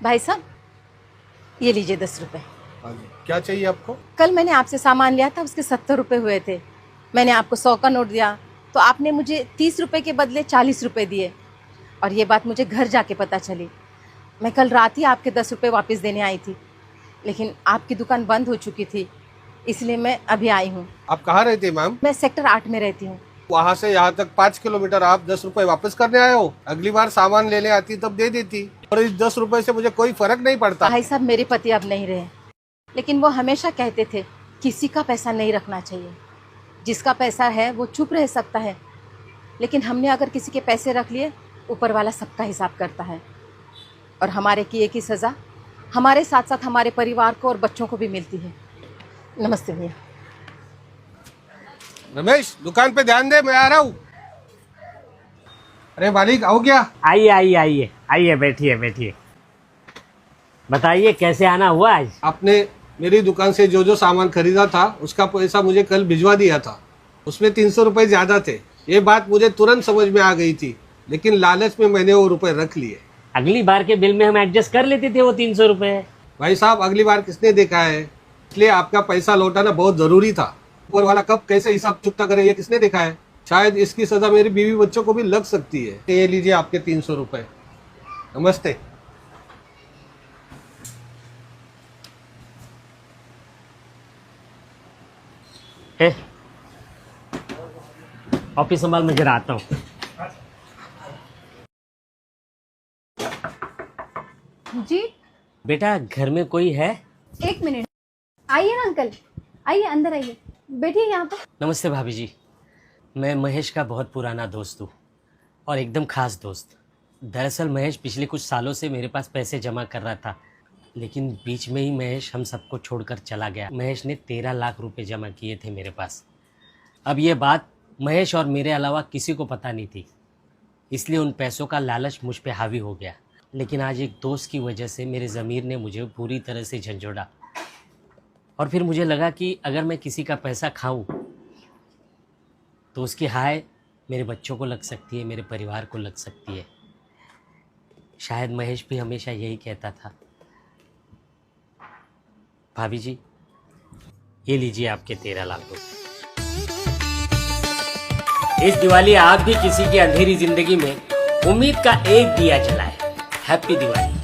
भाई साहब, ये लीजिए 10 रुपए। हाँ जी, क्या चाहिए आपको? कल मैंने आपसे सामान लिया था, उसके 70 रुपए हुए थे। मैंने आपको 100 का नोट दिया तो आपने मुझे 30 रुपए के बदले 40 रुपए दिए। और ये बात मुझे घर जाके पता चली। मैं कल रात ही आपके 10 रुपए वापस देने आई थी, लेकिन आपकी दुकान बंद हो चुकी थी, इसलिए मैं अभी आई हूँ। आप कहाँ रहते हैं मैम? मैं सेक्टर 8 में रहती हूँ। वहाँ से यहाँ तक 5 किलोमीटर, आप 10 रुपए वापस करने आए हो? अगली बार सामान लेने आती तब दे देती। और इस 10 रुपए से मुझे कोई फर्क नहीं पड़ता। भाई साहब, मेरे पति अब नहीं रहे, लेकिन वो हमेशा कहते थे किसी का पैसा नहीं रखना चाहिए। जिसका पैसा है वो चुप रह सकता है, लेकिन हमने अगर किसी के पैसे रख लिए, ऊपर वाला सबका हिसाब करता है। और हमारे किए की सज़ा हमारे साथ साथ हमारे परिवार को और बच्चों को भी मिलती है। नमस्ते भैया। रमेश, दुकान पे ध्यान दे, मैं आ रहा हूँ। अरे मालिक, आओ क्या? आइए आइए आइए आइए, बैठिए बैठिए। बताइए कैसे आना हुआ आज? आपने मेरी दुकान से जो जो सामान खरीदा था उसका पैसा मुझे कल भिजवा दिया था। उसमें 300 रुपये ज़्यादा थे। ये बात मुझे तुरंत समझ में आ गई थी, लेकिन लालच में मैंने वो रुपए रख लिए। अगली बार के बिल में हम एडजस्ट कर लेते थे वो 300 रुपये। भाई साहब, अगली बार किसने देखा है? इसलिए आपका पैसा लौटाना बहुत ज़रूरी था। ऊपर वाला कब कैसे हिसाब चुकता करे ये किसने देखा है? शायद इसकी सज़ा मेरी बीवी बच्चों को भी लग सकती है। ये लीजिए आपके 300 रुपये। नमस्ते। ऑफिस संभाल, मैं जरा आता हूँ। जी बेटा, घर में कोई है? 1 मिनट, आइए ना अंकल, आइए अंदर आइए, बैठिए यहाँ पर। नमस्ते भाभी जी। मैं महेश का बहुत पुराना दोस्त हूँ और एकदम खास दोस्त। दरअसल महेश पिछले कुछ सालों से मेरे पास पैसे जमा कर रहा था, लेकिन बीच में ही महेश हम सबको छोड़कर चला गया। महेश ने 13 लाख रुपए जमा किए थे मेरे पास। अब ये बात महेश और मेरे अलावा किसी को पता नहीं थी, इसलिए उन पैसों का लालच मुझ पे हावी हो गया। लेकिन आज एक दोस्त की वजह से मेरे ज़मीर ने मुझे पूरी तरह से झंझोड़ा। और फिर मुझे लगा कि अगर मैं किसी का पैसा खाऊं तो उसकी हाय मेरे बच्चों को लग सकती है, मेरे परिवार को लग सकती है। शायद महेश भी हमेशा यही कहता था। भाभी जी, ये लीजिए आपके 13 लाख रुपए। इस दिवाली आप भी किसी की अंधेरी जिंदगी में उम्मीद का एक दिया जलाएं। हैप्पी दिवाली।